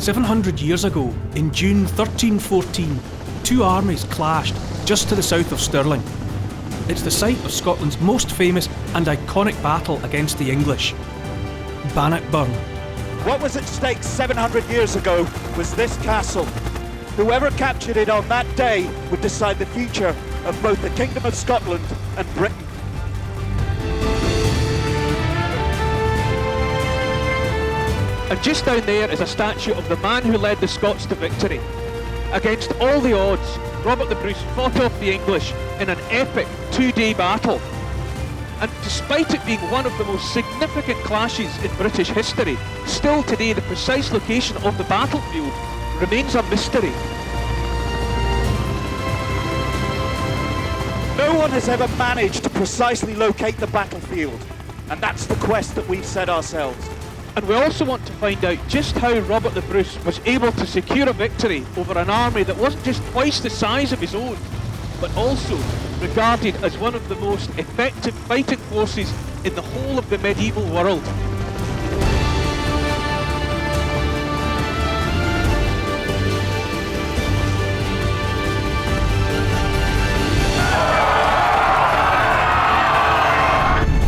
700 years ago, in June 1314, two armies clashed just to the south of Stirling. It's the site of Scotland's most famous and iconic battle against the English, Bannockburn. What was at stake 700 years ago was this castle. Whoever captured it on that day would decide the future of both the Kingdom of Scotland and Britain. And just down there is a statue of the man who led the Scots to victory. Against all the odds, Robert the Bruce fought off the English in an epic two-day battle. And despite it being one of the most significant clashes in British history, still today the precise location of the battlefield remains a mystery. No one has ever managed to precisely locate the battlefield, and that's the quest that we've set ourselves. And we also want to find out just how Robert the Bruce was able to secure a victory over an army that wasn't just twice the size of his own, but also regarded as one of the most effective fighting forces in the whole of the medieval world.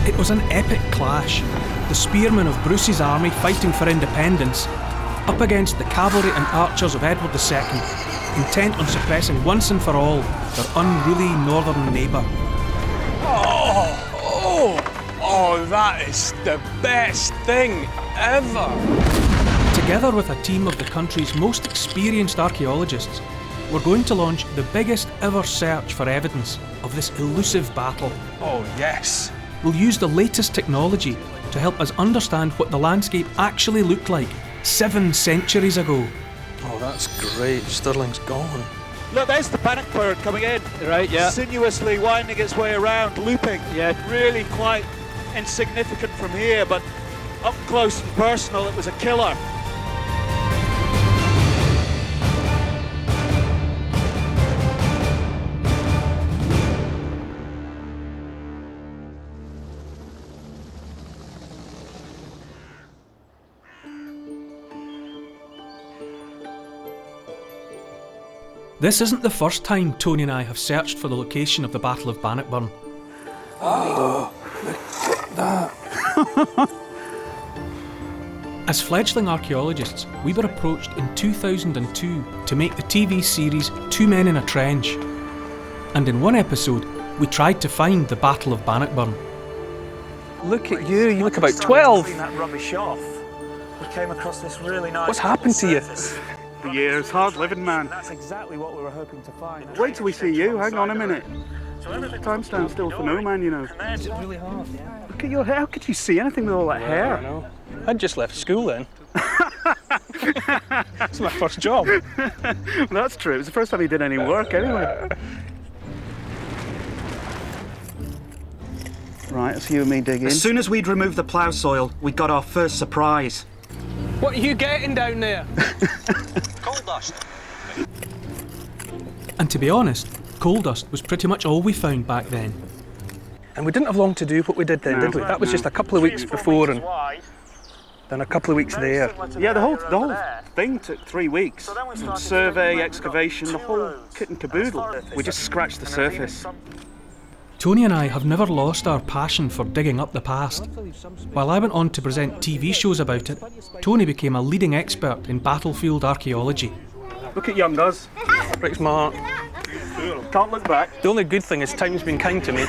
It was an epic clash. The spearmen of Bruce's army fighting for independence, up against the cavalry and archers of Edward II, intent on suppressing once and for all their unruly northern neighbour. Oh, that is the best thing ever! Together with a team of the country's most experienced archaeologists, we're going to launch the biggest ever search for evidence of this elusive battle. Oh, yes. We'll use the latest technology to help us understand what the landscape actually looked like 7 centuries ago. Oh, that's great. Stirling's gone. Look, there's the Bannockburn coming in. Right, yeah. Sinuously winding its way around, looping. Yeah. Really quite insignificant from here, but up close and personal, it was a killer. This isn't the first time Tony and I have searched for the location of the Battle of Bannockburn. Oh, look at that. As fledgling archaeologists, we were approached in 2002 to make the TV series Two Men in a Trench. And in one episode, we tried to find the Battle of Bannockburn. Look at you, you look about 12. Clean that rubbish off. We came across this really nice. What's happened to you? The years, hard living, man. That's exactly what we were hoping to find. Wait till we see you, hang on a minute. Time stands still for no man, you know. It's really hard, yeah. Look at your hair, how could you see anything with all that I hair? know. I'd just left school then. It's my first job. Well, that's true, it was the first time he did any work anyway. Right, let's you and me dig in. As soon as we'd removed the plough soil, we got our first surprise. What are you getting down there? Coal dust. And to be honest, coal dust was pretty much all we found back then. And we didn't have long to do what we did then, did we? That was just a couple of weeks before and then a couple of weeks there. Yeah, the whole thing took 3 weeks. Survey, excavation, the whole kit and caboodle. We just scratched the surface. Tony and I have never lost our passion for digging up the past. While I went on to present TV shows about it, Tony became a leading expert in battlefield archaeology. Look at young us. Right, smart. Can't look back. The only good thing is time's been kind to me.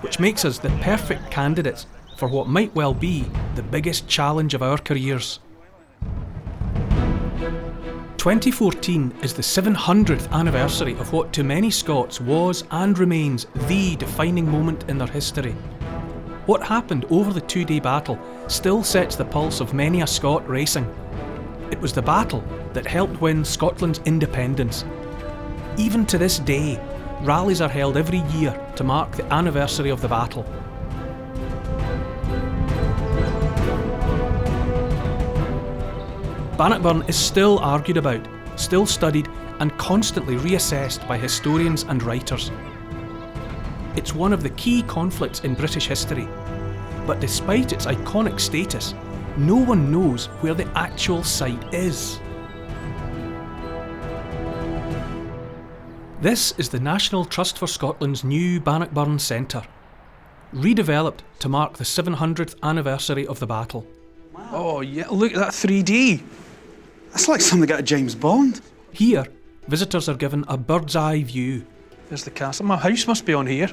Which makes us the perfect candidates for what might well be the biggest challenge of our careers. 2014 is the 700th anniversary of what to many Scots was and remains the defining moment in their history. What happened over the two-day battle still sets the pulse of many a Scot racing. It was the battle that helped win Scotland's independence. Even to this day, rallies are held every year to mark the anniversary of the battle. Bannockburn is still argued about, still studied and constantly reassessed by historians and writers. It's one of the key conflicts in British history, but despite its iconic status, no one knows where the actual site is. This is the National Trust for Scotland's new Bannockburn Centre, redeveloped to mark the 700th anniversary of the battle. Oh yeah, look at that 3D. That's like something out of James Bond. Here, visitors are given a bird's eye view. There's the castle. My house must be on here.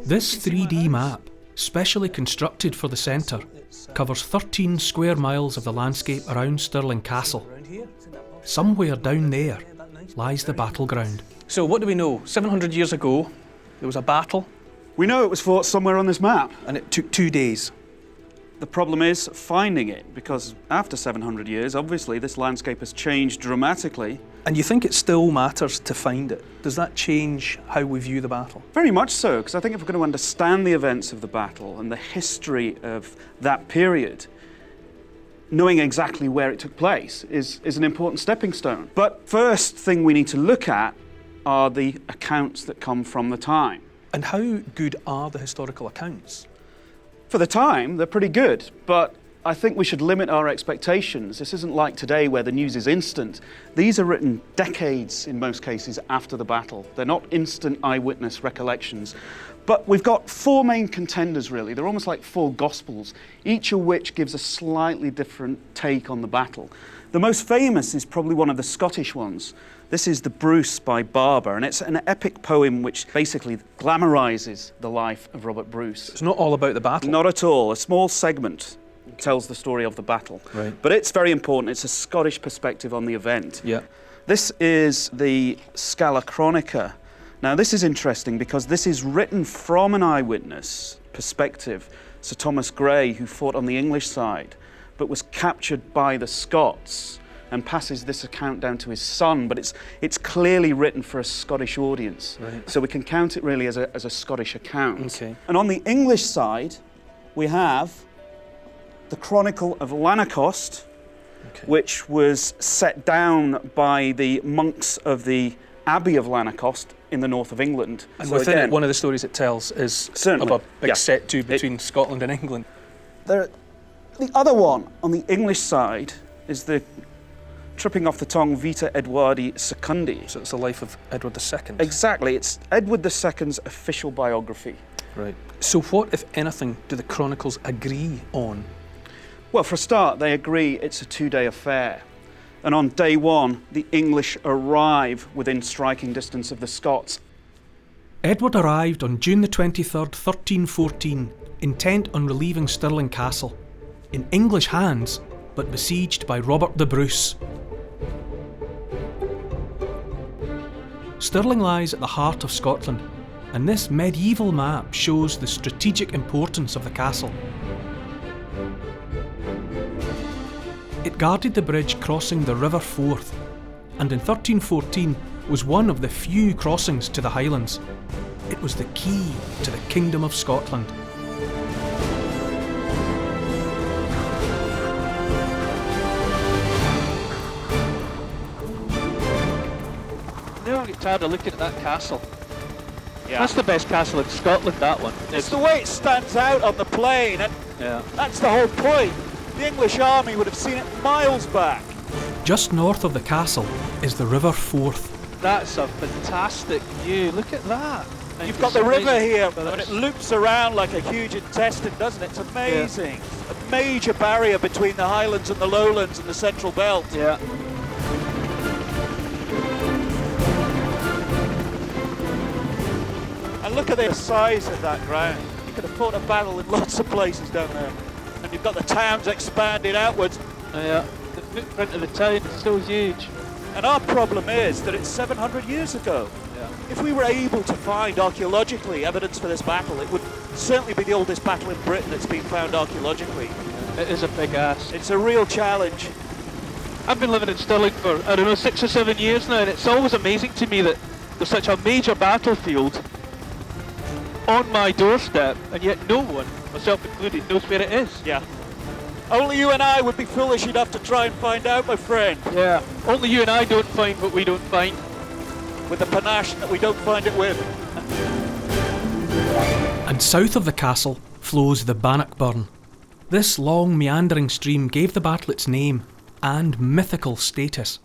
This 3D map, specially constructed for the centre, covers 13 square miles of the landscape around Stirling Castle. Somewhere down there lies the battleground. So what do we know? 700 years ago, there was a battle. We know it was fought somewhere on this map. And it took 2 days. The problem is finding it, because after 700 years, obviously this landscape has changed dramatically. And you think it still matters to find it? Does that change how we view the battle? Very much so, because I think if we're going to understand the events of the battle and the history of that period, knowing exactly where it took place is an important stepping stone. But first thing we need to look at are the accounts that come from the time. And how good are the historical accounts? For the time, they're pretty good, but I think we should limit our expectations. This isn't like today where the news is instant. These are written decades, in most cases, after the battle. They're not instant eyewitness recollections. But we've got 4 main contenders, really. They're almost like 4 gospels, each of which gives a slightly different take on the battle. The most famous is probably one of the Scottish ones. This is The Bruce by Barber, and it's an epic poem which basically glamorises the life of Robert Bruce. It's not all about the battle. Not at all. A small segment tells the story of the battle. Right. But it's very important. It's a Scottish perspective on the event. Yeah. This is the Scala Chronica. Now, this is interesting because this is written from an eyewitness perspective, Sir Thomas Gray, who fought on the English side, but was captured by the Scots and passes this account down to his son, but it's clearly written for a Scottish audience. Right. So we can count it really as a Scottish account. Okay. And on the English side, we have the Chronicle of Lanercost, Okay. which was set down by the monks of the Abbey of Lanercost in the north of England. And So within again, it, one of the stories it tells is Certainly, of a big yeah. set-to between Scotland and England. the other one on the English side is the tripping off the tongue Vita Edwardi Secundi. So it's the life of Edward II. Exactly, it's Edward II's official biography. Right. So what, if anything, do the chronicles agree on? Well, for a start, they agree it's a 2-day affair. And on day 1, the English arrive within striking distance of the Scots. Edward arrived on June the 23rd, 1314, intent on relieving Stirling Castle, in English hands, but besieged by Robert the Bruce. Stirling lies at the heart of Scotland, and this medieval map shows the strategic importance of the castle. It guarded the bridge crossing the River Forth, and in 1314 was one of the few crossings to the Highlands. It was the key to the Kingdom of Scotland. Never get tired of looking at that castle. Yeah. That's the best castle in Scotland, that one. It's the way it stands out on the plain, and Yeah. that's the whole point. The English army would have seen it miles back. Just north of the castle is the River Forth. That's a fantastic view. Look at that. And You've got the river amazing. here, But and it it's- loops around like a huge intestine, doesn't it? It's amazing. A major barrier between the Highlands and the Lowlands and the Central Belt. Yeah. And look at the size of that ground. You could have fought a battle in lots of places down there. And you've got the towns expanding outwards. Yeah. The footprint of the town is so huge. And our problem is that it's 700 years ago. Yeah. If we were able to find archaeologically evidence for this battle, it would certainly be the oldest battle in Britain that's been found archaeologically. It is a big ass. It's a real challenge. I've been living in Stirling for, 6 or 7 years now, and it's always amazing to me that there's such a major battlefield on my doorstep, and yet no one, myself included, knows where it is. Yeah. Only you and I would be foolish enough to try and find out, my friend, Yeah. Only you and I don't find what we don't find. with the panache that we don't find it with. And south of the castle flows the Bannockburn, This long meandering stream gave the battle its name and mythical status.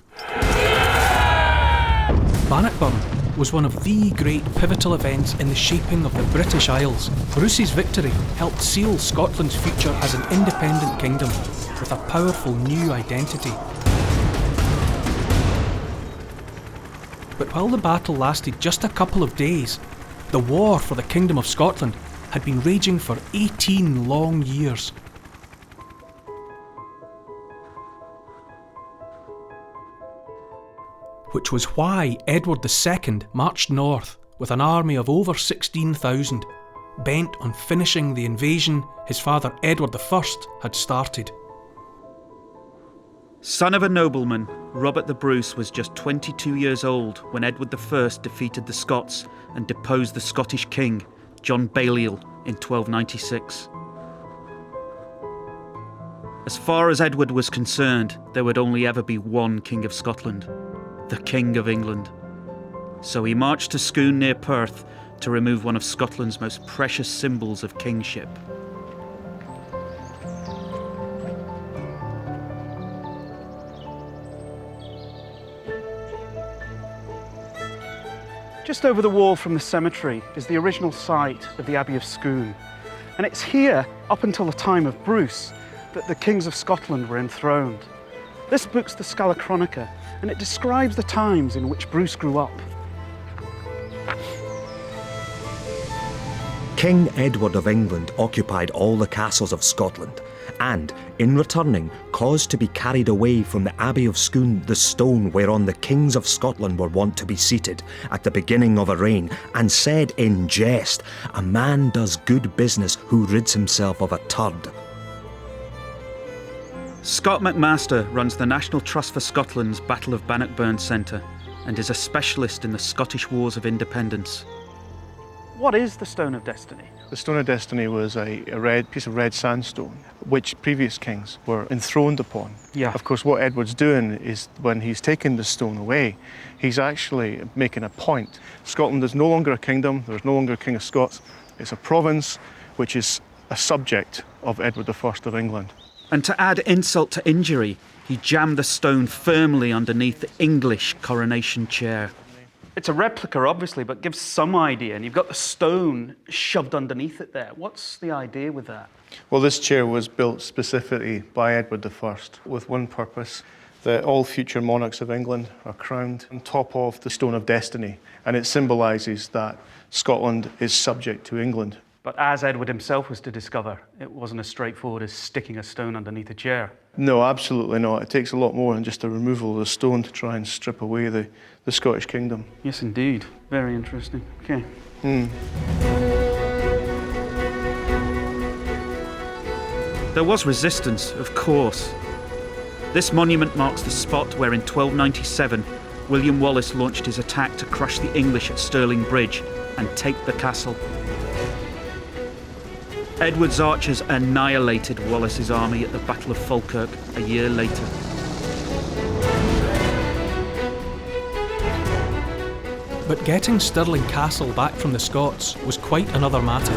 Bannockburn was one of the great pivotal events in the shaping of the British Isles. Bruce's victory helped seal Scotland's future as an independent kingdom with a powerful new identity. But while the battle lasted just a couple of days, the war for the Kingdom of Scotland had been raging for 18 long years. Which was why Edward II marched north with an army of over 16,000, bent on finishing the invasion his father Edward I had started. Son of a nobleman, Robert the Bruce was just 22 years old when Edward I defeated the Scots and deposed the Scottish king, John Balliol, in 1296. As far as Edward was concerned, there would only ever be one King of Scotland, the King of England. So he marched to Scone near Perth to remove one of Scotland's most precious symbols of kingship. Just over the wall from the cemetery is the original site of the Abbey of Scone. And it's here, up until the time of Bruce, that the kings of Scotland were enthroned. This book's the Scala Chronica, and it describes the times in which Bruce grew up. King Edward of England occupied all the castles of Scotland and, in returning, caused to be carried away from the Abbey of Scone the stone whereon the kings of Scotland were wont to be seated at the beginning of a reign, and said in jest, "A man does good business who rids himself of a turd." Scott McMaster runs the National Trust for Scotland's Battle of Bannockburn Centre and is a specialist in the Scottish Wars of Independence. What is the Stone of Destiny? The Stone of Destiny was a red piece of red sandstone which previous kings were enthroned upon. Yeah. Of course, what Edward's doing is when he's taken the stone away, he's actually making a point. Scotland is no longer a kingdom, there's no longer a King of Scots, it's a province which is a subject of Edward I of England. And to add insult to injury, he jammed the stone firmly underneath the English coronation chair. It's a replica, obviously, but gives some idea. And you've got the stone shoved underneath it there. What's the idea with that? Well, this chair was built specifically by Edward I with one purpose, that all future monarchs of England are crowned on top of the Stone of Destiny, and it symbolises that Scotland is subject to England. But as Edward himself was to discover, it wasn't as straightforward as sticking a stone underneath a chair. No, absolutely not. It takes a lot more than just a removal of the stone to try and strip away the Scottish kingdom. Yes, indeed. Very interesting. Okay. There was resistance, of course. This monument marks the spot where in 1297, William Wallace launched his attack to crush the English at Stirling Bridge and take the castle. Edward's archers annihilated Wallace's army at the Battle of Falkirk a year later. But getting Stirling Castle back from the Scots was quite another matter.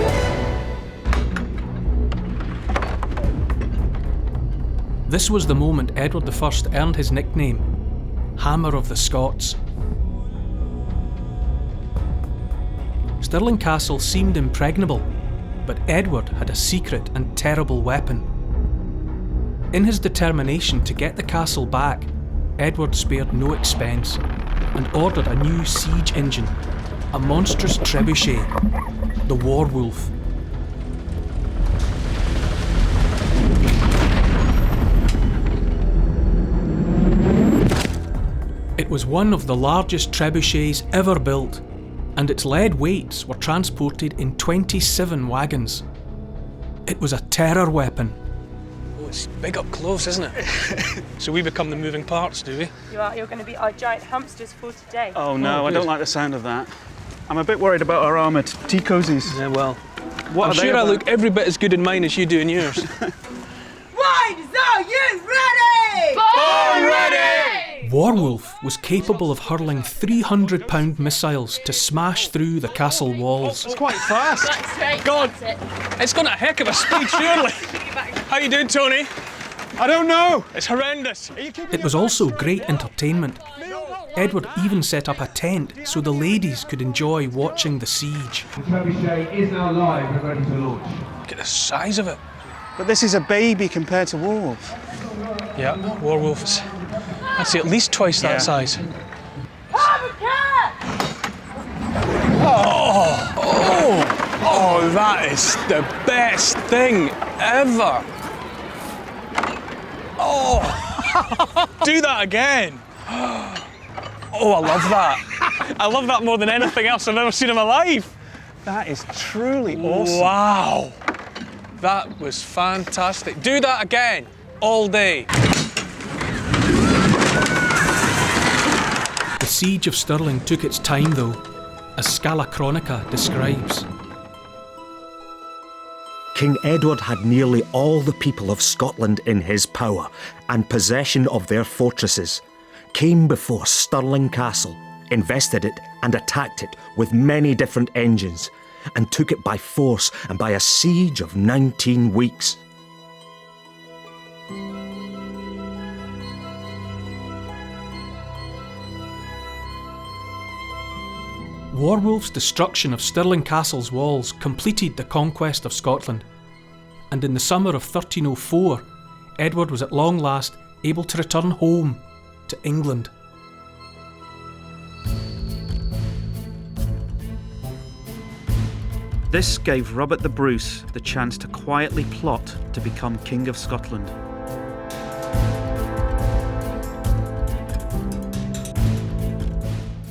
This was the moment Edward I earned his nickname, Hammer of the Scots. Stirling Castle seemed impregnable, but Edward had a secret and terrible weapon. In his determination to get the castle back, Edward spared no expense and ordered a new siege engine, a monstrous trebuchet, the Warwolf. It was one of the largest trebuchets ever built, and its lead weights were transported in 27 wagons. It was a terror weapon. Oh, it's big up close, isn't it? So we become the moving parts, do we? You're going to be our giant hamsters for today. Oh no, I don't like the sound of that. I'm a bit worried about our armoured tea cozies. Yeah, well, What I'm are they sure I about? look every bit as good in mine as you do in yours. Wines, are you ready? The Warwolf was capable of hurling 300-pound missiles to smash through the castle walls. It's quite fast. God, it's gone at a heck of a speed, surely. How you doing, Tony? I don't know. It's horrendous. It was also great entertainment. Edward even set up a tent so the ladies could enjoy watching the siege. The trebuchet is now live and ready to launch. Look at the size of it. But this is a baby compared to Warwolf. Yeah, Warwolf is, I'd say, at least twice that size. Oh, that is the best thing ever. Oh, do that again. Oh, I love that. I love that more than anything else I've ever seen in my life. That is truly awesome. Wow. That was fantastic. Do that again, all day. The siege of Stirling took its time though, as Scala Chronica describes. King Edward had nearly all the people of Scotland in his power, and possession of their fortresses, came before Stirling Castle, invested it and attacked it with many different engines, and took it by force and by a siege of 19 weeks. Warwolf's destruction of Stirling Castle's walls completed the conquest of Scotland, and in the summer of 1304, Edward was at long last able to return home to England. This gave Robert the Bruce the chance to quietly plot to become King of Scotland.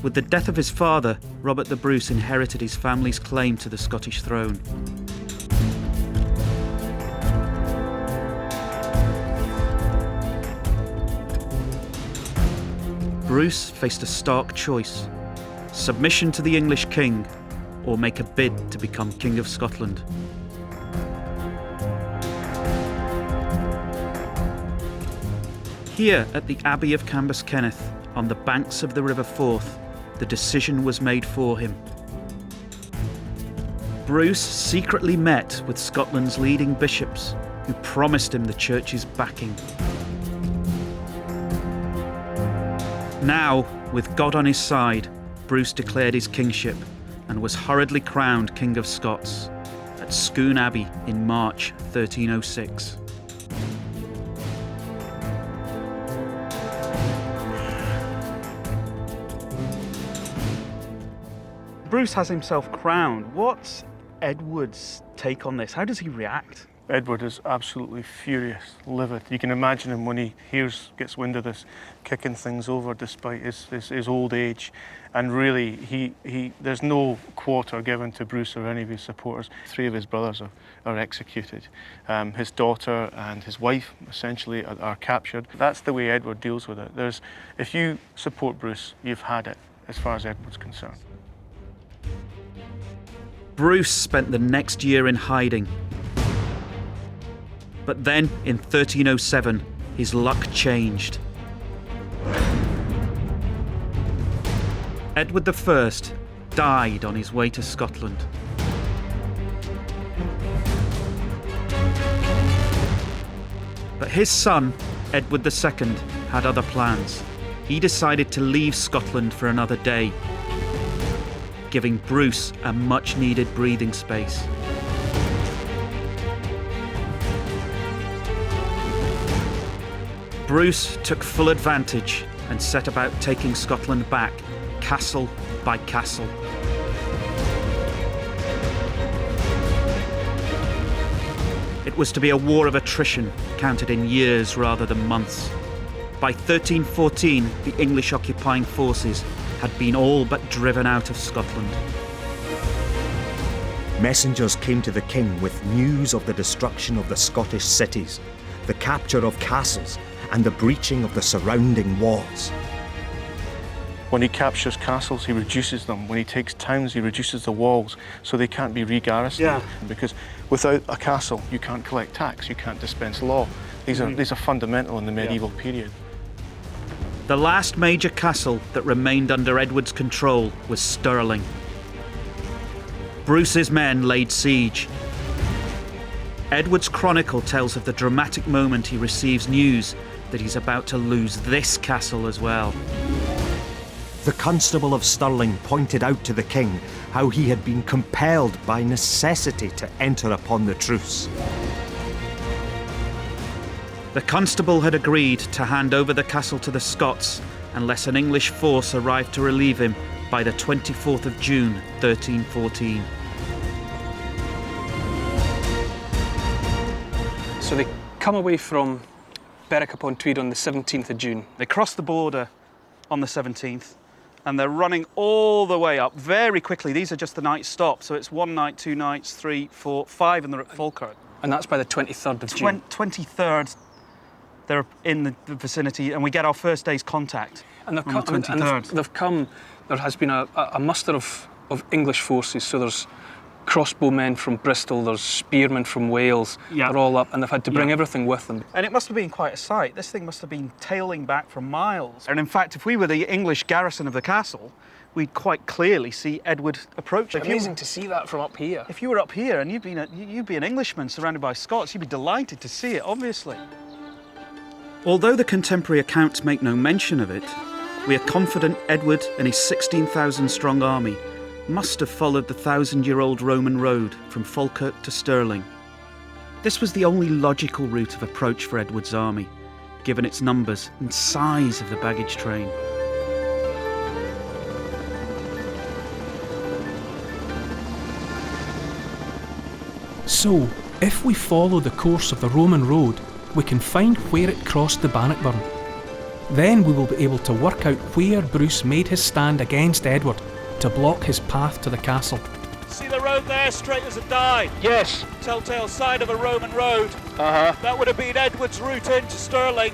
With the death of his father, Robert the Bruce inherited his family's claim to the Scottish throne. Bruce faced a stark choice: submission to the English king, or make a bid to become King of Scotland. Here at the Abbey of Cambuskenneth, on the banks of the River Forth, the decision was made for him. Bruce secretly met with Scotland's leading bishops, who promised him the church's backing. Now, with God on his side, Bruce declared his kingship and was hurriedly crowned King of Scots at Scone Abbey in March 1306. Bruce has himself crowned. What's Edward's take on this? How does he react? Edward is absolutely furious, livid. You can imagine him when he gets wind of this, kicking things over despite his old age. And really, there's no quarter given to Bruce or any of his supporters. 3 of his brothers are executed. His daughter and his wife, essentially, are captured. That's the way Edward deals with it. If you support Bruce, you've had it, as far as Edward's concerned. Bruce spent the next year in hiding. But then, in 1307, his luck changed. Edward I died on his way to Scotland. But his son, Edward II, had other plans. He decided to leave Scotland for another day, giving Bruce a much-needed breathing space. Bruce took full advantage and set about taking Scotland back, castle by castle. It was to be a war of attrition, counted in years rather than months. By 1314, the English occupying forces had been all but driven out of Scotland. Messengers came to the king with news of the destruction of the Scottish cities, the capture of castles, and the breaching of the surrounding walls. When he captures castles, he reduces them. When he takes towns, he reduces the walls so they can't be re-garrisoned. Yeah. Because without a castle, you can't collect tax, you can't dispense law. These are fundamental in the medieval period. The last major castle that remained under Edward's control was Stirling. Bruce's men laid siege. Edward's chronicle tells of the dramatic moment he receives news that he's about to lose this castle as well. The Constable of Stirling pointed out to the king how he had been compelled by necessity to enter upon the truce. The Constable had agreed to hand over the castle to the Scots unless an English force arrived to relieve him by the 24th of June, 1314. So they come away from Berwick-upon-Tweed on the 17th of June. They cross the border on the 17th and they're running all the way up very quickly. These are just the night stops, so it's 1 night, 2 nights, 3, 4, 5, and they're at Falkirk. And that's by the 23rd of June. 23rd, they're in the vicinity, and we get our first day's contact And they've on the 23rd. they've come, there has been a muster of English forces, so there's crossbowmen from Bristol, there's spearmen from Wales, Yeah. they're all up, and they've had to bring Yeah. everything with them. And it must have been quite a sight. This thing must have been tailing back for miles. And in fact, if we were the English garrison of the castle, we'd quite clearly see Edward approach. Amazing to see that from up here. If you were up here and you'd be an Englishman surrounded by Scots, you'd be delighted to see it, obviously. Although the contemporary accounts make no mention of it, we are confident Edward and his 16,000-strong army must have followed the 1,000-year-old Roman road from Falkirk to Stirling. This was the only logical route of approach for Edward's army, given its numbers and size of the baggage train. So, if we follow the course of the Roman road, we can find where it crossed the Bannockburn. Then we will be able to work out where Bruce made his stand against Edward to block his path to the castle. See the road there, straight as a die? Yes. Telltale sign of a Roman road. Uh-huh. That would have been Edward's route into Stirling.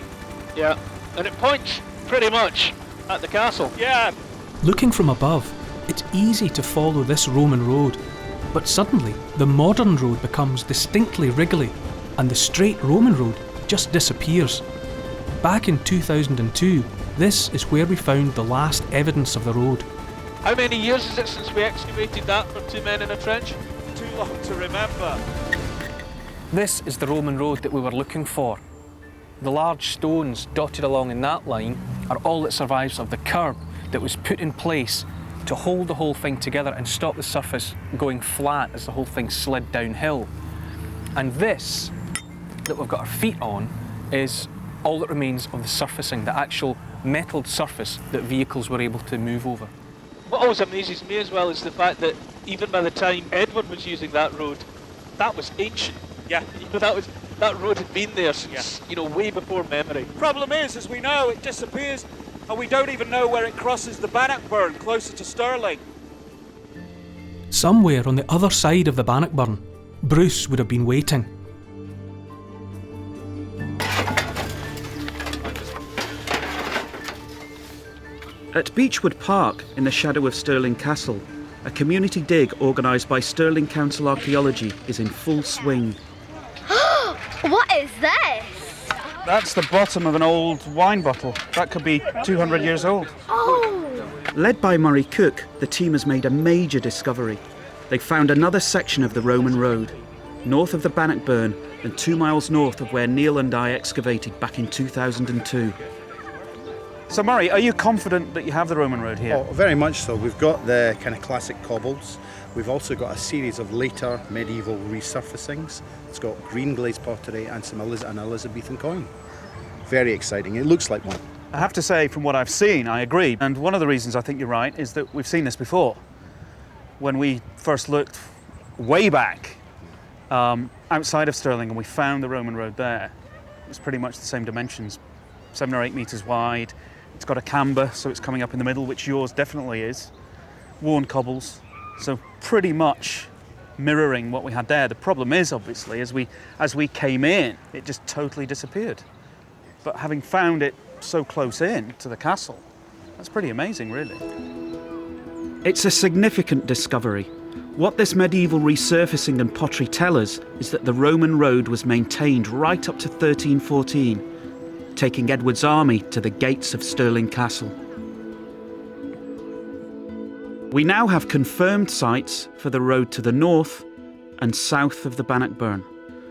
Yeah. And it points pretty much at the castle. Yeah. Looking from above, it's easy to follow this Roman road, but suddenly the modern road becomes distinctly wriggly and the straight Roman road just disappears. Back in 2002, this is where we found the last evidence of the road. How many years is it since we excavated that for two men in a trench? Too long to remember. This is the Roman road that we were looking for. The large stones dotted along in that line are all that survives of the curb that was put in place to hold the whole thing together and stop the surface going flat as the whole thing slid downhill. And this, that we've got our feet on, is all that remains of the surfacing, the actual metalled surface that vehicles were able to move over. What always amazes me as well is the fact that even by the time Edward was using that road, that was ancient. Yeah. You know, that road had been there since, way before memory. Problem is, as we know, it disappears, and we don't even know where it crosses the Bannockburn, closer to Stirling. Somewhere on the other side of the Bannockburn, Bruce would have been waiting. At Beechwood Park, in the shadow of Stirling Castle, a community dig organised by Stirling Council Archaeology is in full swing. What is this? That's the bottom of an old wine bottle. That could be 200 years old. Oh! Led by Murray Cook, the team has made a major discovery. They found another section of the Roman road, north of the Bannockburn and 2 miles north of where Neil and I excavated back in 2002. So Murray, are you confident that you have the Roman road here? Oh, very much so. We've got the kind of classic cobbles. We've also got a series of later medieval resurfacings. It's got green glazed pottery and an Elizabethan coin. Very exciting. It looks like one. I have to say, from what I've seen, I agree. And one of the reasons I think you're right is that we've seen this before. When we first looked way back outside of Stirling and we found the Roman road there, it was pretty much the same dimensions, 7 or 8 metres wide. It's got a camber, so it's coming up in the middle, which yours definitely is. Worn cobbles, so pretty much mirroring what we had there. The problem is, obviously, as we came in, it just totally disappeared. But having found it so close in to the castle, that's pretty amazing, really. It's a significant discovery. What this medieval resurfacing and pottery tell us is that the Roman road was maintained right up to 1314, taking Edward's army to the gates of Stirling Castle. We now have confirmed sites for the road to the north and south of the Bannockburn.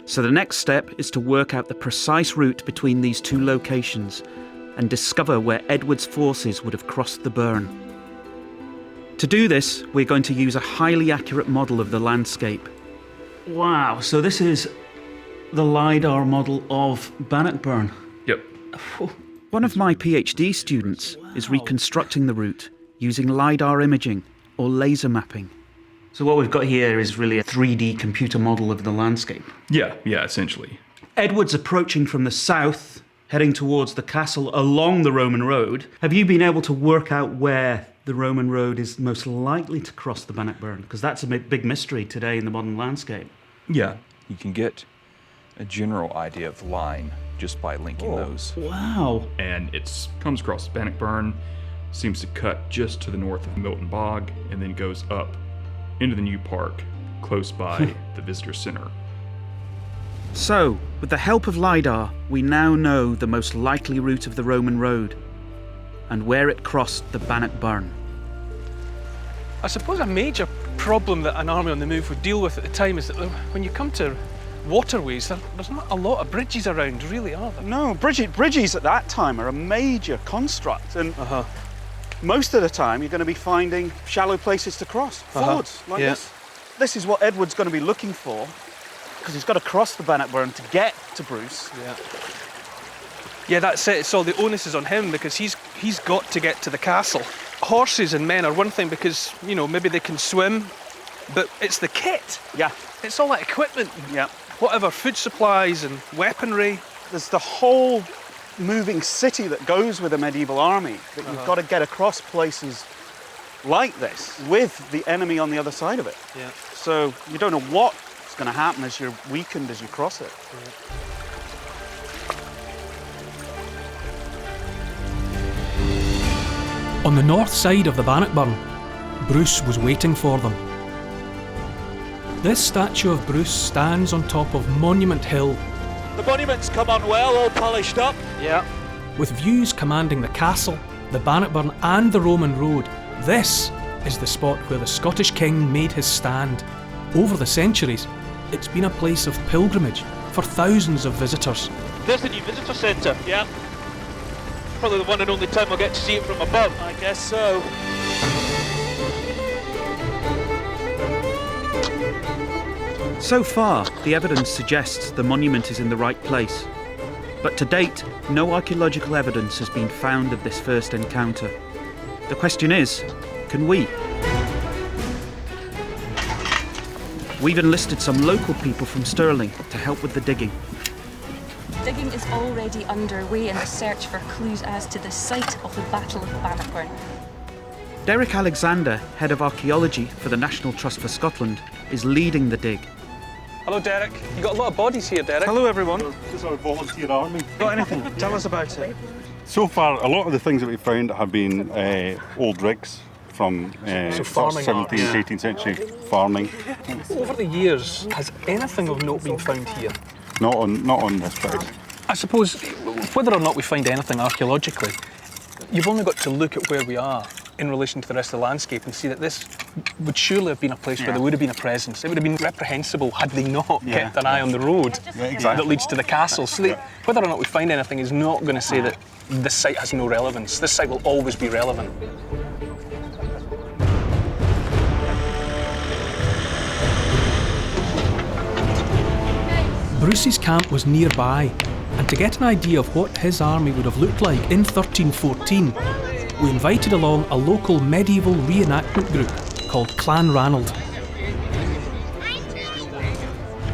So the next step is to work out the precise route between these two locations and discover where Edward's forces would have crossed the burn. To do this, we're going to use a highly accurate model of the landscape. Wow, so this is the LiDAR model of Bannockburn. Yep. One of my PhD students is reconstructing the route using LiDAR imaging or laser mapping. So what we've got here is really a 3D computer model of the landscape. Yeah, essentially. Edward's approaching from the south, heading towards the castle along the Roman road. Have you been able to work out where the Roman road is most likely to cross the Bannockburn? Because that's a big mystery today in the modern landscape. Yeah, you can get a general idea of the line just by linking those. Wow. And it comes across Bannockburn, seems to cut just to the north of Milton Bog, and then goes up into the new park close by the visitor center. So, with the help of LiDAR, we now know the most likely route of the Roman road and where it crossed the Bannockburn. I suppose a major problem that an army on the move would deal with at the time is that when you come to waterways, there's not a lot of bridges around, really, are there? No, bridges at that time are a major construct, and most of the time you're going to be finding shallow places to cross, fords like this. This is what Edward's going to be looking for, because he's got to cross the Bannockburn to get to Bruce. Yeah, that's it. So the onus is on him because he's got to get to the castle. Horses and men are one thing because, you know, maybe they can swim, but it's the kit. Yeah. It's all that equipment. Yeah. Whatever food supplies and weaponry. There's the whole moving city that goes with a medieval army that you've got to get across places like this with the enemy on the other side of it. Yeah. So you don't know what's going to happen as you're weakened as you cross it. On the north side of the Bannockburn, Bruce was waiting for them. This statue of Bruce stands on top of Monument Hill. The monument's come on well, all polished up. Yeah. With views commanding the castle, the Bannockburn and the Roman road, this is the spot where the Scottish king made his stand. Over the centuries, it's been a place of pilgrimage for thousands of visitors. There's the new visitor centre. Yeah. Probably the one and only time we'll get to see it from above. I guess so. So far, the evidence suggests the monument is in the right place. But to date, no archaeological evidence has been found of this first encounter. The question is, can we? We've enlisted some local people from Stirling to help with the digging. Digging is already underway in the search for clues as to the site of the Battle of Bannockburn. Derek Alexander, Head of Archaeology for the National Trust for Scotland, is leading the dig. Hello, Derek. You got a lot of bodies here, Derek. Hello, everyone. This is our volunteer army. Got anything? Tell us about it. So far, a lot of the things that we've found have been old rigs from farming 17th, 18th century farming. Over the years, has anything of note been found here? Not on this bit. I suppose, whether or not we find anything archaeologically, you've only got to look at where we are in relation to the rest of the landscape and see that this would surely have been a place where there would have been a presence. It would have been reprehensible had they not kept an eye on the road that leads to the castle. So whether or not we find anything is not going to say that this site has no relevance. This site will always be relevant. Bruce's camp was nearby, and to get an idea of what his army would have looked like in 1314, we invited along a local medieval reenactment group called Clan Ranald.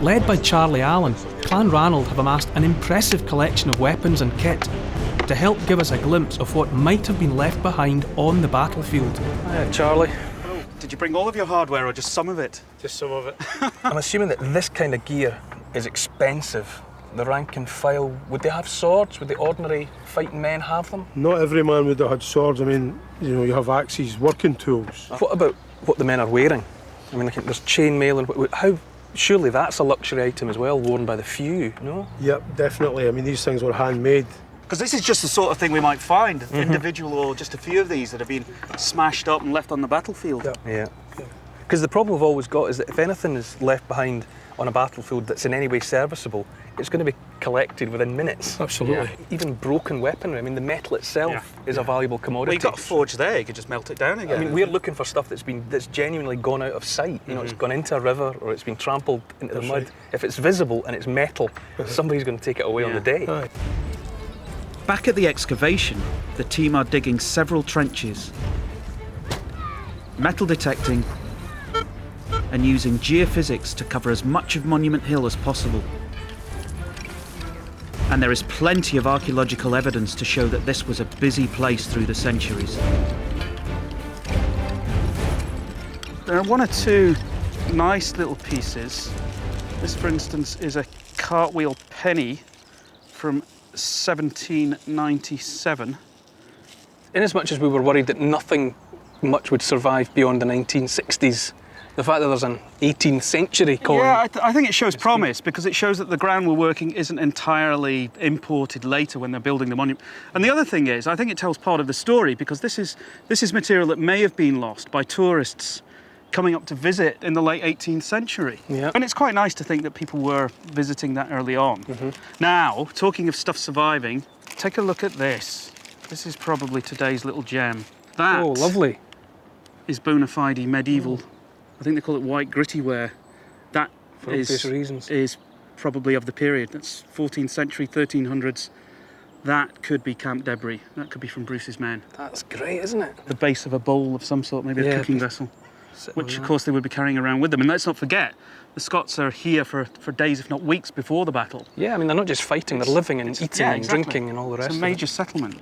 Led by Charlie Allen, Clan Ranald have amassed an impressive collection of weapons and kit to help give us a glimpse of what might have been left behind on the battlefield. Hiya, Charlie. Did you bring all of your hardware or just some of it? Just some of it. I'm assuming that this kind of gear is expensive. The rank and file, would they have swords? Would the ordinary fighting men have them? Not every man would have had swords. I mean, you know, you have axes, working tools. What about what the men are wearing? I mean, there's chainmail and how? Surely that's a luxury item as well, worn by the few, no? Yep, definitely. I mean, these things were handmade Because this is just the sort of thing we might find, individual or just a few of these that have been smashed up and left on the battlefield. Yeah. Because the problem we've always got is that if anything is left behind on a battlefield that's in any way serviceable, it's going to be collected within minutes. Absolutely. Even broken weaponry. I mean, the metal itself is a valuable commodity. Well, you've got a forge there, you could just melt it down again. I mean, we're looking for stuff that's genuinely gone out of sight. You know, it's gone into a river or it's been trampled into the mud. If it's visible and it's metal, somebody's going to take it away on the day. Back at the excavation, the team are digging several trenches, metal detecting, and using geophysics to cover as much of Monument Hill as possible. And there is plenty of archaeological evidence to show that this was a busy place through the centuries. There are one or two nice little pieces. This, for instance, is a cartwheel penny from 1797. Inasmuch as we were worried that nothing much would survive beyond the 1960s, the fact that there's an 18th century coin... Yeah, I think it shows promise, because it shows that the ground we're working isn't entirely imported later when they're building the monument. And the other thing is, I think it tells part of the story, because this is material that may have been lost by tourists coming up to visit in the late 18th century. Yeah. And it's quite nice to think that people were visiting that early on. Now, talking of stuff surviving, take a look at this. This is probably today's little gem. That lovely. Is bona fide medieval. I think they call it white gritty ware. That for obvious reasons. Is probably of the period. That's 14th century, 1300s. That could be camp debris. That could be from Bruce's men. That's great, isn't it? The base of a bowl of some sort, maybe a cooking vessel, which of course they would be carrying around with them. And let's not forget, the Scots are here for days, if not weeks, before the battle. Yeah, I mean, they're not just fighting, they're living and eating and drinking and all the rest It's a major settlement.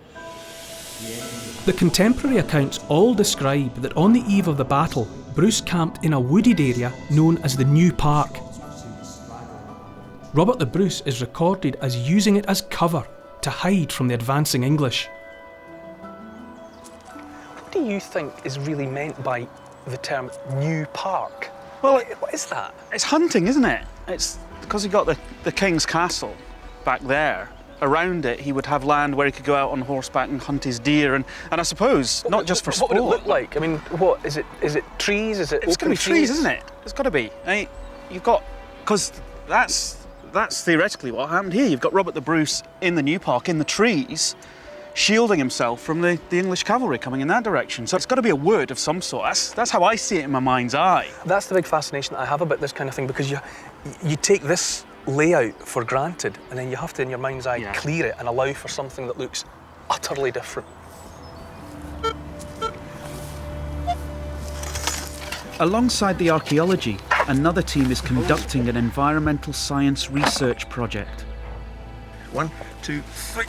The contemporary accounts all describe that on the eve of the battle, Bruce camped in a wooded area known as the New Park. Robert the Bruce is recorded as using it as cover to hide from the advancing English. What do you think is really meant by the term New Park? Well, what is that? It's hunting, isn't it? It's because he got the King's Castle back there. Around it, he would have land where he could go out on horseback and hunt his deer, and I suppose not just for sport. What would it look like? I mean, what is it? Is it trees? Is it? It's going to be trees, isn't it? It's got to be. I mean, you've got, because that's theoretically what happened here. You've got Robert the Bruce in the New Park in the trees, shielding himself from the English cavalry coming in that direction. So it's got to be a wood of some sort. That's how I see it in my mind's eye. That's the big fascination that I have about this kind of thing, because you take this layout for granted, and then you have to, in your mind's eye, clear it and allow for something that looks utterly different. Alongside the archaeology, another team is conducting an environmental science research project. 1, 2, 3.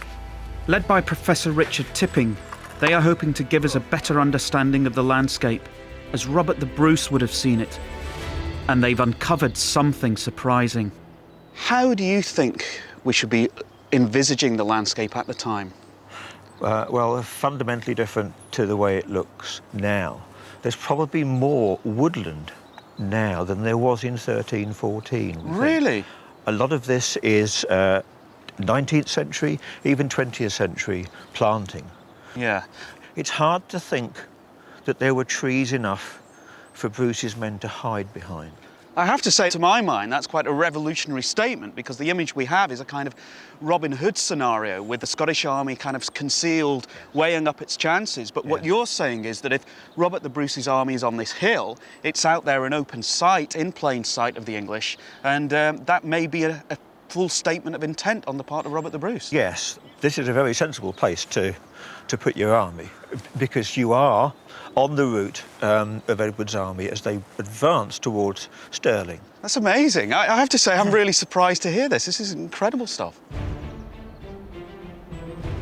Led by Professor Richard Tipping, they are hoping to give us a better understanding of the landscape, as Robert the Bruce would have seen it. And they've uncovered something surprising. How do you think we should be envisaging the landscape at the time? Well, fundamentally different to the way it looks now. There's probably more woodland now than there was in 1314. Really? A lot of this is 19th century, even 20th century planting. Yeah. It's hard to think that there were trees enough for Bruce's men to hide behind. I have to say, to my mind, that's quite a revolutionary statement, because the image we have is a kind of Robin Hood scenario with the Scottish army kind of concealed, weighing up its chances. But what you're saying is that if Robert the Bruce's army is on this hill, it's out there in open sight, in plain sight of the English, and that may be a full statement of intent on the part of Robert the Bruce. Yes, this is a very sensible place to put your army, because you are on the route of Edward's army as they advance towards Stirling. That's amazing. I have to say, I'm really surprised to hear this. This is incredible stuff.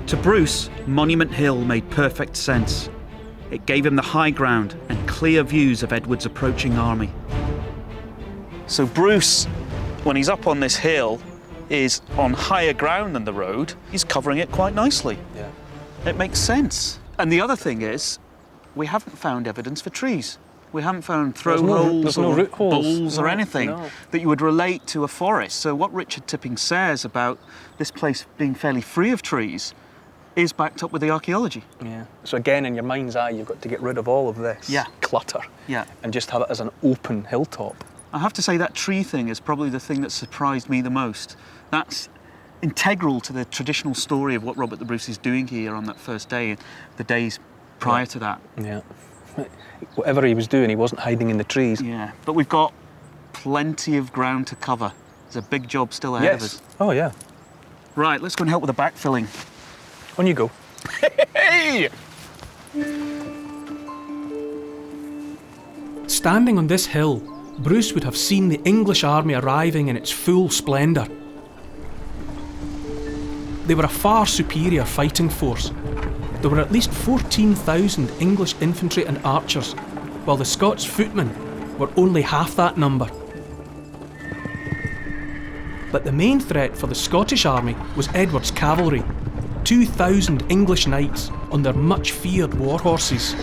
To Bruce, Monument Hill made perfect sense. It gave him the high ground and clear views of Edward's approaching army. So Bruce, when he's up on this hill, is on higher ground than the road. He's covering it quite nicely. Yeah. It makes sense. And the other thing is, we haven't found evidence for trees. We haven't found throw holes or root holes. bowls or anything that you would relate to a forest. So what Richard Tipping says about this place being fairly free of trees is backed up with the archaeology. Yeah. So again, in your mind's eye, you've got to get rid of all of this clutter and just have it as an open hilltop. I have to say that tree thing is probably the thing that surprised me the most. That's integral to the traditional story of what Robert the Bruce is doing here on that first day, the days prior to that. Yeah. Whatever he was doing, he wasn't hiding in the trees. Yeah, but we've got plenty of ground to cover. There's a big job still ahead of us. Oh, yeah. Right, let's go and help with the backfilling. On you go. Hey! Standing on this hill, Bruce would have seen the English army arriving in its full splendour. They were a far superior fighting force. There were at least 14,000 English infantry and archers, while the Scots footmen were only half that number. But the main threat for the Scottish army was Edward's cavalry, 2,000 English knights on their much-feared war horses.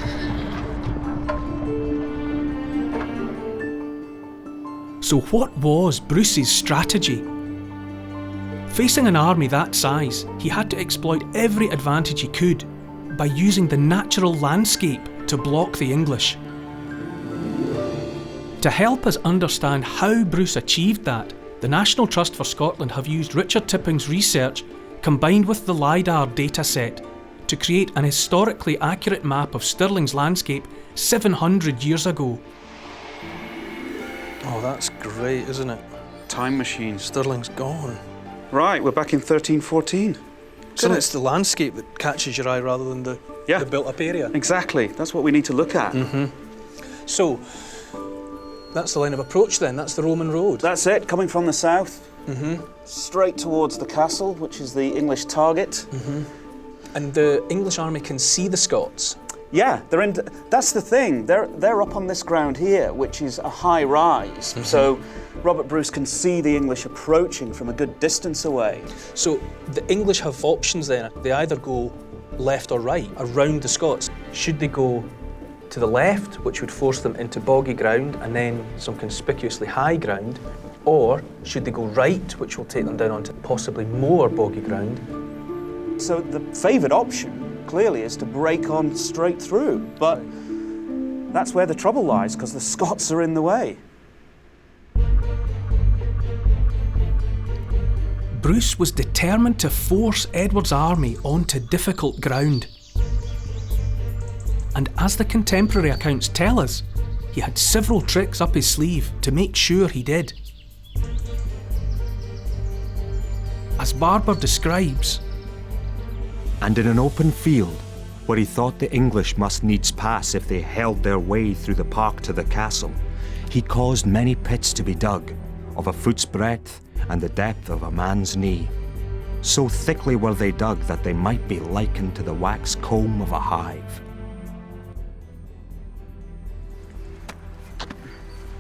So what was Bruce's strategy? Facing an army that size, he had to exploit every advantage he could by using the natural landscape to block the English. To help us understand how Bruce achieved that, the National Trust for Scotland have used Richard Tipping's research combined with the LiDAR dataset to create an historically accurate map of Stirling's landscape 700 years ago. Oh, that's great, isn't it? Time machine. Stirling's gone. Right, we're back in 1314. So it's the landscape that catches your eye rather than the built-up area. Exactly, that's what we need to look at. So, that's the line of approach then, that's the Roman road. That's it, coming from the south, straight towards the castle, which is the English target. And the English army can see the Scots. Yeah, that's the thing, they're up on this ground here, which is a high rise, so Robert Bruce can see the English approaching from a good distance away. So the English have options then, they either go left or right, around the Scots. Should they go to the left, which would force them into boggy ground and then some conspicuously high ground, or should they go right, which will take them down onto possibly more boggy ground? So the favoured option clearly is to break on straight through, but that's where the trouble lies, because the Scots are in the way. Bruce was determined to force Edward's army onto difficult ground. And as the contemporary accounts tell us, he had several tricks up his sleeve to make sure he did. As Barber describes, and in an open field, where he thought the English must needs pass if they held their way through the park to the castle, he caused many pits to be dug, of a foot's breadth and the depth of a man's knee. So thickly were they dug that they might be likened to the wax comb of a hive.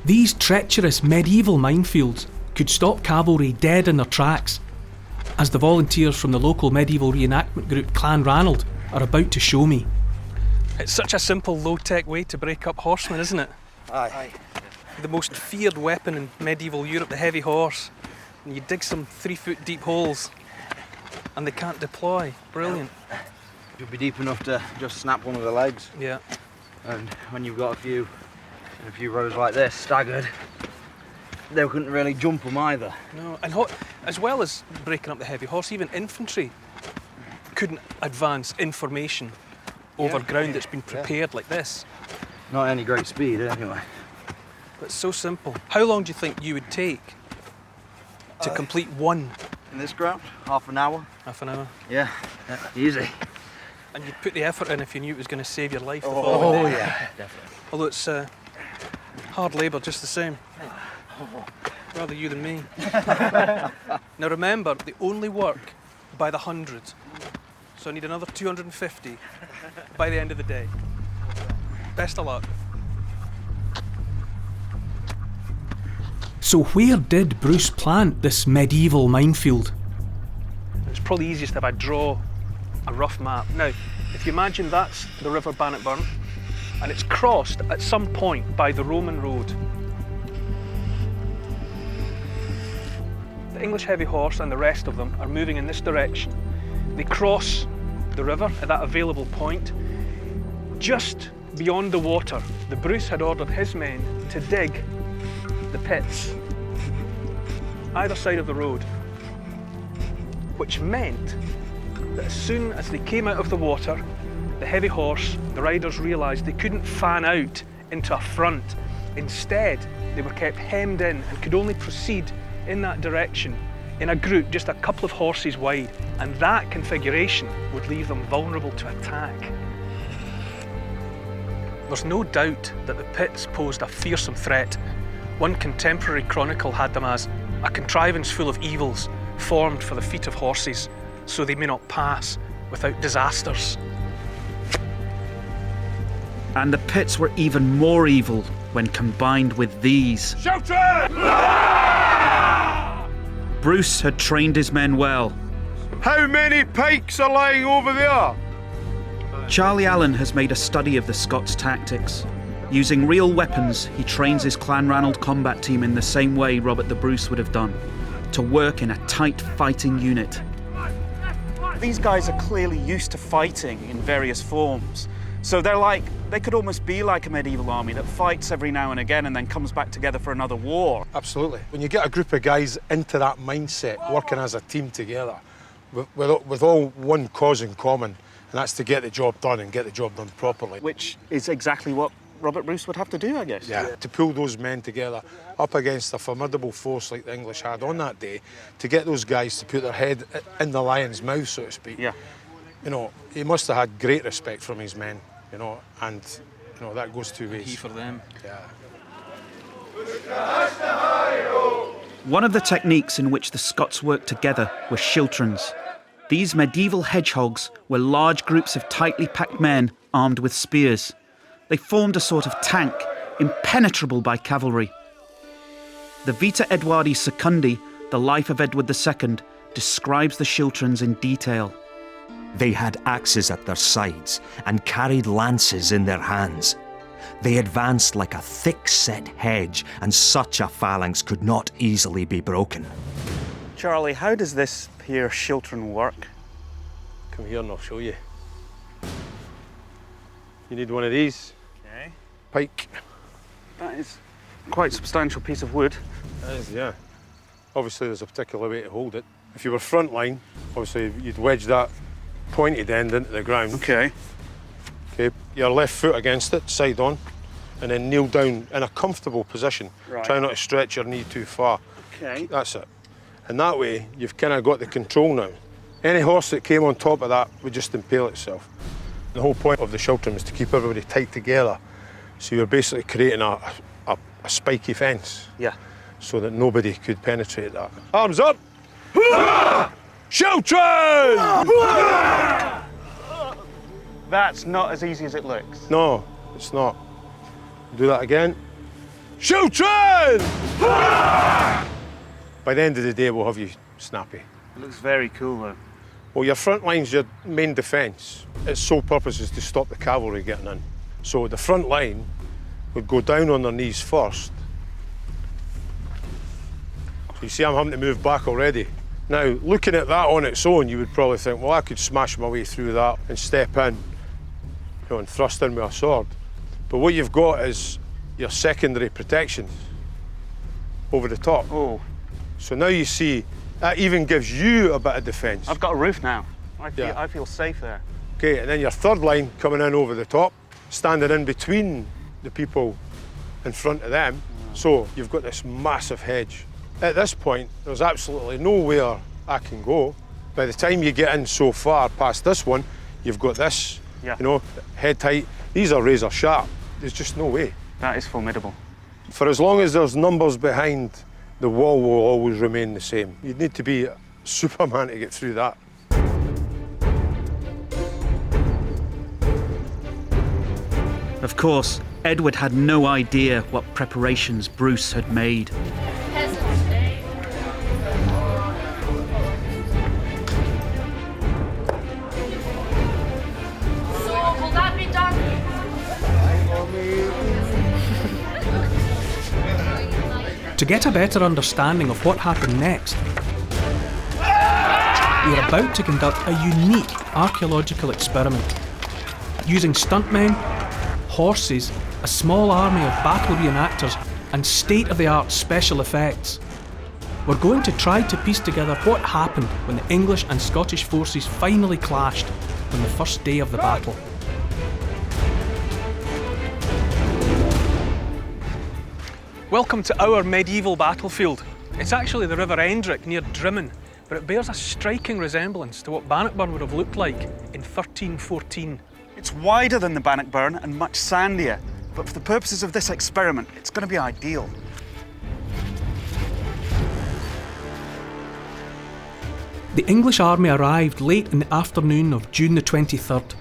these treacherous medieval minefields could stop cavalry dead in their tracks, as the volunteers from the local medieval reenactment group Clan Ranald are about to show me. It's such a simple, low-tech way to break up horsemen, isn't it? Aye. The most feared weapon in medieval Europe, the heavy horse. And you dig some 3-foot deep holes and they can't deploy. Brilliant. You'll be deep enough to just snap one of the legs. Yeah. And when you've got a few rows like this, staggered, they couldn't really jump them either. No, and as well as breaking up the heavy horse, even infantry couldn't advance information over ground that's been prepared like this. Not any great speed, anyway. But it's so simple. How long do you think you would take to complete one? In this ground? Half an hour. Half an hour? Yeah, easy. And you'd put the effort in if you knew it was going to save your life. Oh yeah, definitely. Although it's hard labour just the same. Rather you than me. Now remember, they only work by the hundreds. So I need another 250 by the end of the day. Best of luck. So where did Bruce plant this medieval minefield? It's probably easiest if I draw a rough map. Now, if you imagine that's the river Bannockburn, and it's crossed at some point by the Roman road. The English heavy horse and the rest of them are moving in this direction. They cross the river at that available point. Just beyond the water, the Bruce had ordered his men to dig the pits either side of the road, which meant that as soon as they came out of the water, the heavy horse, the riders realised they couldn't fan out into a front. Instead, they were kept hemmed in and could only proceed in that direction in a group just a couple of horses wide, and that configuration would leave them vulnerable to attack. There's no doubt that the pits posed a fearsome threat. One contemporary chronicle had them as a contrivance full of evils formed for the feet of horses, so they may not pass without disasters. And the pits were even more evil when combined with these. Shout it! Bruce had trained his men well. How many pikes are lying over there? Charlie Allen has made a study of the Scots' tactics. Using real weapons, he trains his Clanranald combat team in the same way Robert the Bruce would have done, to work in a tight fighting unit. These guys are clearly used to fighting in various forms. So they could almost be like a medieval army that fights every now and again and then comes back together for another war. Absolutely. When you get a group of guys into that mindset, working as a team together, with all one cause in common, and that's to get the job done and get the job done properly. Which is exactly what Robert Bruce would have to do, I guess. Yeah, to pull those men together up against a formidable force like the English had on that day, to get those guys to put their head in the lion's mouth, so to speak. Yeah. You know, he must have had great respect from his men, you know, and, you know, that goes two ways. He for them. Yeah. One of the techniques in which the Scots worked together were schiltrons. These medieval hedgehogs were large groups of tightly packed men armed with spears. They formed a sort of tank, impenetrable by cavalry. The Vita Edwardi Secundi, the life of Edward II, describes the schiltrons in detail. They had axes at their sides and carried lances in their hands. They advanced like a thick-set hedge, and such a phalanx could not easily be broken. Charlie, how does this here schiltron work? Come here and I'll show you. You need one of these. Okay. Pike. That is quite a substantial piece of wood. That is, yeah. Obviously there's a particular way to hold it. If you were front line, obviously you'd wedge that pointed end into the ground. Okay. Okay, your left foot against it, side on, and then kneel down in a comfortable position. Right. Try not to stretch your knee too far. Okay. That's it. And that way, you've kind of got the control now. Any horse that came on top of that would just impale itself. The whole point of the schiltron is to keep everybody tight together. So you're basically creating a spiky fence. Yeah. So that nobody could penetrate that. Arms up! Schiltron! That's not as easy as it looks. No, it's not. Do that again. Schiltron! By the end of the day, we'll have you snappy. It looks very cool, though. Well, your front line's your main defence. Its sole purpose is to stop the cavalry getting in. So the front line would go down on their knees first. So you see I'm having to move back already. Now, looking at that on its own, you would probably think, well, I could smash my way through that and step in, you know, and thrust in with a sword. But what you've got is your secondary protection over the top. Oh. So now you see, that even gives you a bit of defence. I've got a roof now. I feel safe there. Okay, and then your third line coming in over the top, standing in between the people in front of them. So you've got this massive hedge. At this point, there's absolutely nowhere I can go. By the time you get in so far past this one, you've got this, you know, head height. These are razor sharp. There's just no way. That is formidable. For as long as there's numbers behind, the wall will always remain the same. You'd need to be Superman to get through that. Of course, Edward had no idea what preparations Bruce had made. To get a better understanding of what happened next, we were about to conduct a unique archaeological experiment. Using stuntmen, horses, a small army of battle reenactors, and state-of-the-art special effects. We're going to try to piece together what happened when the English and Scottish forces finally clashed on the first day of the battle. Welcome to our medieval battlefield. It's actually the River Endrick near Drimmen, but it bears a striking resemblance to what Bannockburn would have looked like in 1314. It's wider than the Bannockburn and much sandier, but for the purposes of this experiment, it's going to be ideal. The English army arrived late in the afternoon of June the 23rd.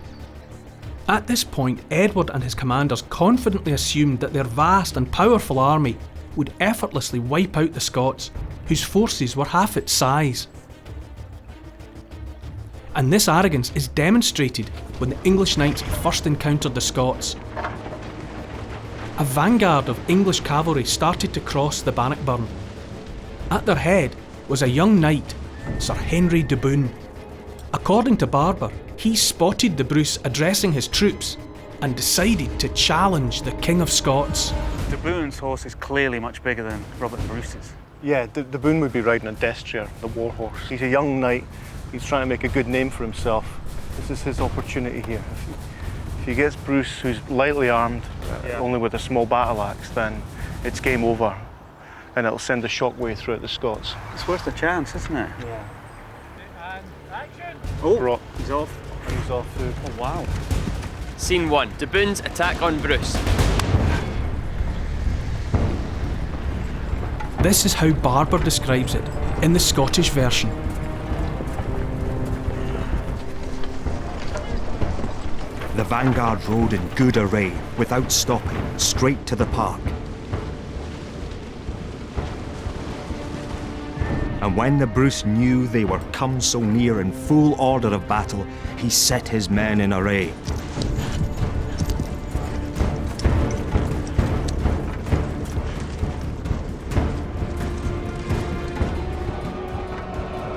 At this point, Edward and his commanders confidently assumed that their vast and powerful army would effortlessly wipe out the Scots, whose forces were half its size. And this arrogance is demonstrated when the English knights first encountered the Scots. A vanguard of English cavalry started to cross the Bannockburn. At their head was a young knight, Sir Henry de Bohun. According to Barber, he spotted the Bruce addressing his troops and decided to challenge the King of Scots. De Bohun's horse is clearly much bigger than Robert Bruce's. Yeah, de Bohun would be riding a destrier, the war horse. He's a young knight. He's trying to make a good name for himself. This is his opportunity here. If he gets Bruce, who's lightly armed, only with a small battle axe, then it's game over. And it'll send a shockwave throughout the Scots. It's worth a chance, isn't it? Yeah. Oh, he's off. He's off too. Oh, wow. Scene 1. De Bohun's attack on Bruce. This is how Barber describes it in the Scottish version. The vanguard rode in good array, without stopping, straight to the park. And when the Bruce knew they were come so near in full order of battle, he set his men in array.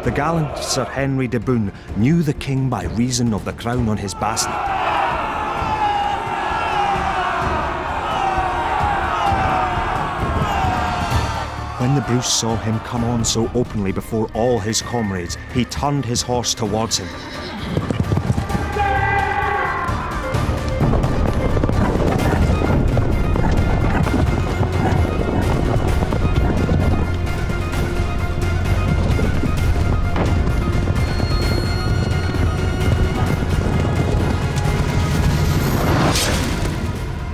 The gallant Sir Henry de Bohun knew the king by reason of the crown on his basnet. When the Bruce saw him come on so openly before all his comrades, he turned his horse towards him.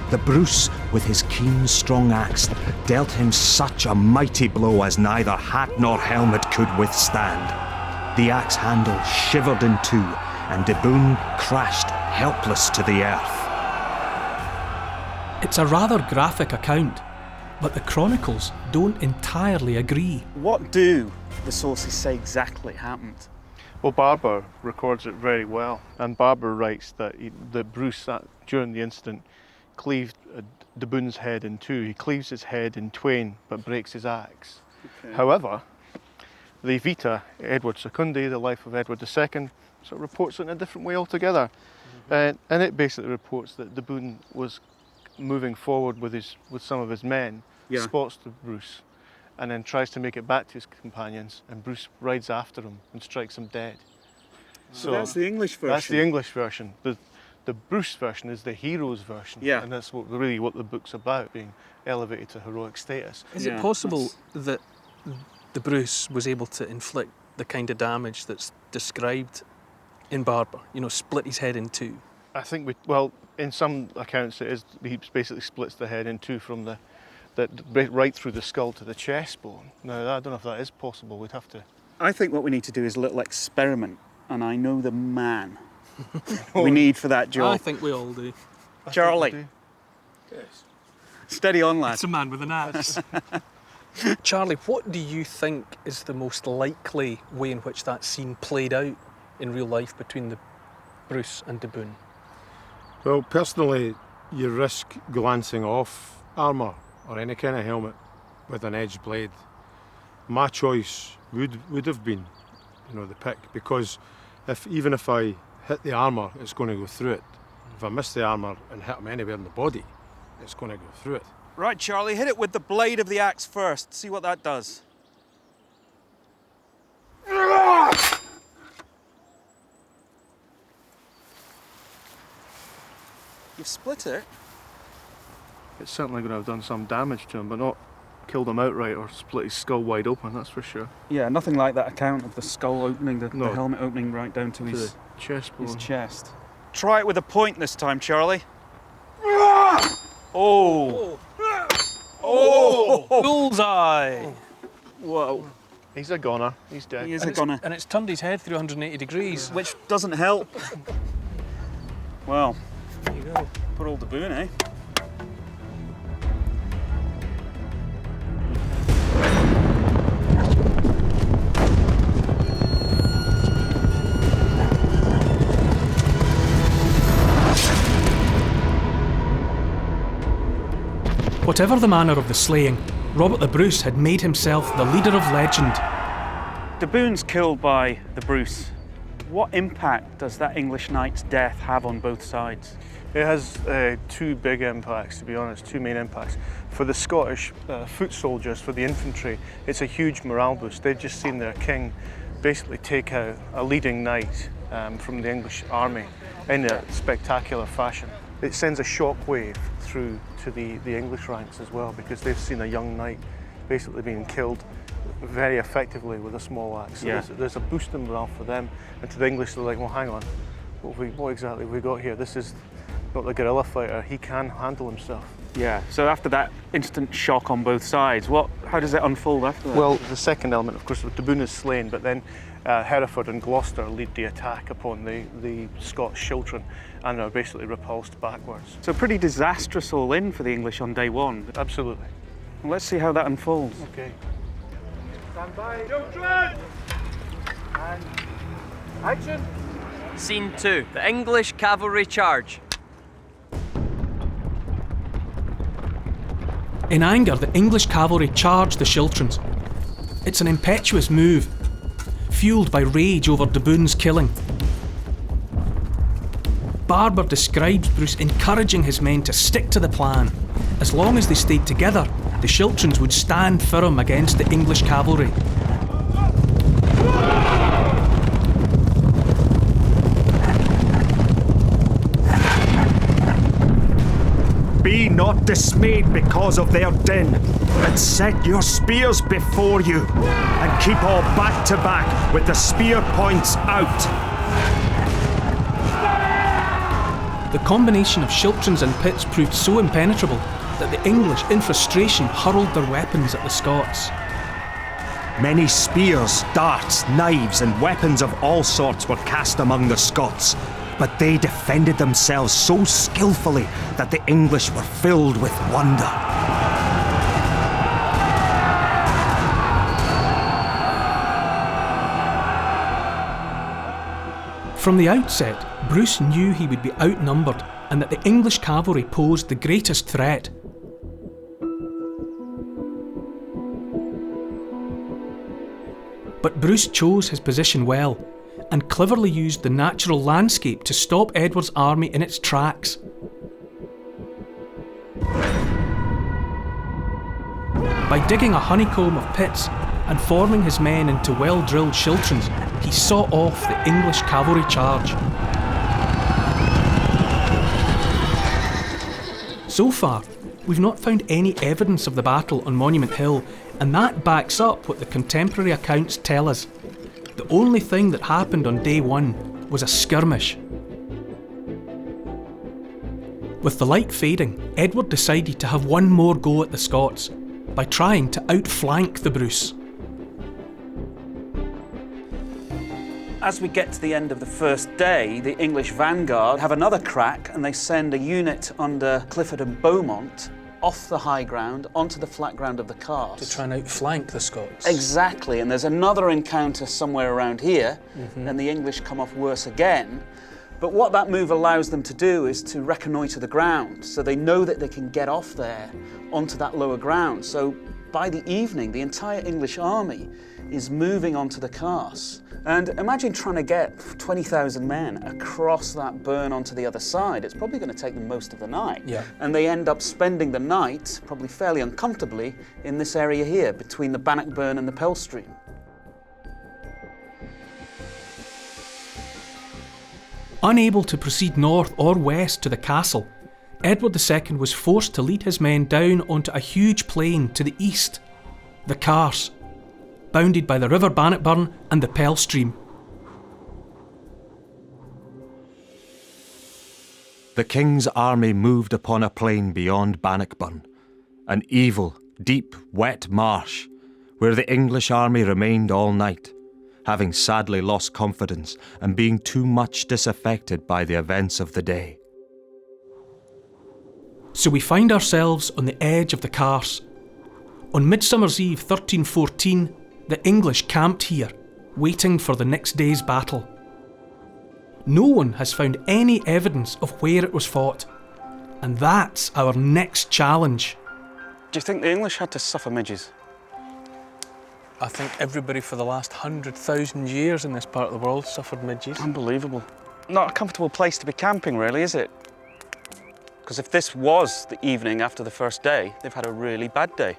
The Bruce, with his keen, strong axe, dealt him such a mighty blow as neither hat nor helmet could withstand. The axe handle shivered in two, and de Bohun crashed helpless to the earth. It's a rather graphic account, but the chronicles don't entirely agree. What do the sources say exactly happened? Well, Barber records it very well, and Barber writes that Bruce, during the incident, cleaved de Bohun's head in two. He cleaves his head in twain, but breaks his axe. Okay. However, the Vita, Edward Secundi, the life of Edward II, sort of reports it in a different way altogether. And it basically reports that de Bohun was moving forward with some of his men, spots the Bruce, and then tries to make it back to his companions, and Bruce rides after him and strikes him dead. So that's the English version? That's the English version. The Bruce version is the hero's version, and that's really what the book's about, being elevated to heroic status. Is it possible that the Bruce was able to inflict the kind of damage that's described in Barber? You know, split his head in two? I think in some accounts it is. He basically splits the head in two from right through the skull to the chest bone. Now, I don't know if that is possible. We'd have to. I think what we need to do is a little experiment, and I know the man we need for that job. I think we all do. Charlie. Steady on, lad. It's a man with an axe. Charlie, what do you think is the most likely way in which that scene played out in real life between the Bruce and de Bohun? Well, personally, you risk glancing off armour or any kind of helmet with an edged blade. My choice would have been you know, the pick, because even if I hit the armour, it's going to go through it. If I miss the armour and hit him anywhere in the body, it's going to go through it. Right, Charlie, hit it with the blade of the axe first. See what that does. You've split it. It's certainly going to have done some damage to him, but not killed him outright or split his skull wide open, that's for sure. Yeah, nothing like that account of the skull opening, the helmet opening right down to his chest. Try it with a point this time, Charlie. Oh! Oh! Bullseye! Whoa. He's a goner. He's dead. He is a goner. And it's turned his head through 180 degrees. Which doesn't help. Well, there you go. Poor old Daboon, eh? Whatever the manner of the slaying, Robert the Bruce had made himself the leader of legend. Daboon's killed by the Bruce. What impact does that English knight's death have on both sides? It has two big impacts, to be honest, two main impacts. For the Scottish foot soldiers, for the infantry, it's a huge morale boost. They've just seen their king basically take out a leading knight from the English army in a spectacular fashion. It sends a shockwave through to the English ranks as well, because they've seen a young knight basically being killed very effectively with a small axe. So there's a boost in morale for them, and to the English they're like, well, hang on, what exactly have we got here? This is not the guerrilla fighter, he can handle himself. Yeah, so after that instant shock on both sides, how does it unfold after that? Well, the second element, of course, Daboon is slain, but then Hereford and Gloucester lead the attack upon the Scots Chiltern and are basically repulsed backwards. So pretty disastrous all in for the English on day one. Absolutely. Well, let's see how that unfolds. Okay. Stand by. Children! And action! Scene 2. The English cavalry charge. In anger, the English cavalry charge the Chilterns. It's an impetuous move, fueled by rage over Daboon's killing. Barber describes Bruce encouraging his men to stick to the plan. As long as they stayed together, the Chilterns would stand firm against the English cavalry. Be not dismayed because of their din, but set your spears before you, and keep all back to back with the spear points out. The combination of Chilterns and pits proved so impenetrable that the English, in frustration, hurled their weapons at the Scots. Many spears, darts, knives, and weapons of all sorts were cast among the Scots, but they defended themselves so skillfully that the English were filled with wonder. From the outset, Bruce knew he would be outnumbered and that the English cavalry posed the greatest threat. But Bruce chose his position well and cleverly used the natural landscape to stop Edward's army in its tracks. By digging a honeycomb of pits and forming his men into well-drilled Chilterns, he saw off the English cavalry charge. So far, we've not found any evidence of the battle on Monument Hill, and that backs up what the contemporary accounts tell us. The only thing that happened on day one was a skirmish. With the light fading, Edward decided to have one more go at the Scots by trying to outflank the Bruce. As we get to the end of the first day, the English vanguard have another crack and they send a unit under Clifford and Beaumont off the high ground onto the flat ground of the Carse. To try and outflank the Scots. Exactly, and there's another encounter somewhere around here, and the English come off worse again. But what that move allows them to do is to reconnoitre the ground, so they know that they can get off there onto that lower ground. So by the evening, the entire English army is moving onto the Carse, And imagine trying to get 20,000 men across that burn onto the other side. It's probably going to take them most of the night. Yeah. And they end up spending the night, probably fairly uncomfortably, in this area here, between the Bannockburn and the Pell Stream. Unable to proceed north or west to the castle, Edward II was forced to lead his men down onto a huge plain to the east, the Carse, bounded by the River Bannockburn and the Pell Stream. The king's army moved upon a plain beyond Bannockburn, an evil, deep, wet marsh, where the English army remained all night, having sadly lost confidence and being too much disaffected by the events of the day. So we find ourselves on the edge of the Carse. On Midsummer's Eve 1314, the English camped here, waiting for the next day's battle. No one has found any evidence of where it was fought, and that's our next challenge. Do you think the English had to suffer midges? I think everybody for the last 100,000 years in this part of the world suffered midges. Unbelievable. Not a comfortable place to be camping, really, is it? Because if this was the evening after the first day, they've had a really bad day.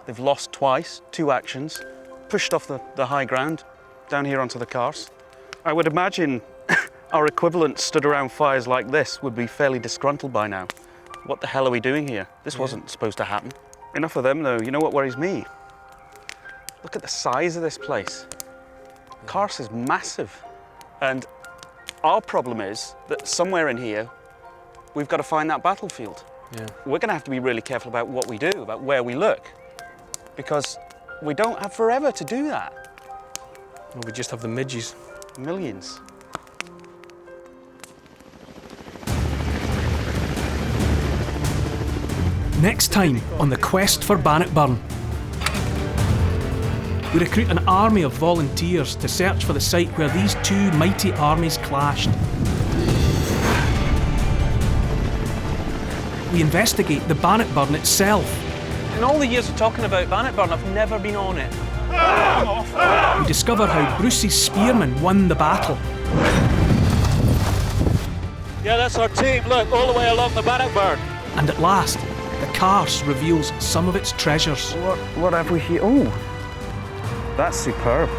They've lost twice, 2 actions, pushed off the high ground, down here onto the Carse. I would imagine our equivalent stood around fires like this would be fairly disgruntled by now. What the hell are we doing here? This wasn't supposed to happen. Enough of them, though. You know what worries me? Look at the size of this place. Carse is massive. And our problem is that somewhere in here, we've got to find that battlefield. We're going to have to be really careful about what we do, about where we look, because we don't have forever to do that. Well, we just have the midges. Millions. Next time on the quest for Bannockburn. We recruit an army of volunteers to search for the site where these 2 mighty armies clashed. We investigate the Bannockburn itself. In all the years of talking about Bannockburn, I've never been on it. We discover how Bruce's spearmen won the battle. Yeah, that's our team. Look, all the way along the Bannockburn. And at last, the Carse reveals some of its treasures. What have we here? Oh, that's superb.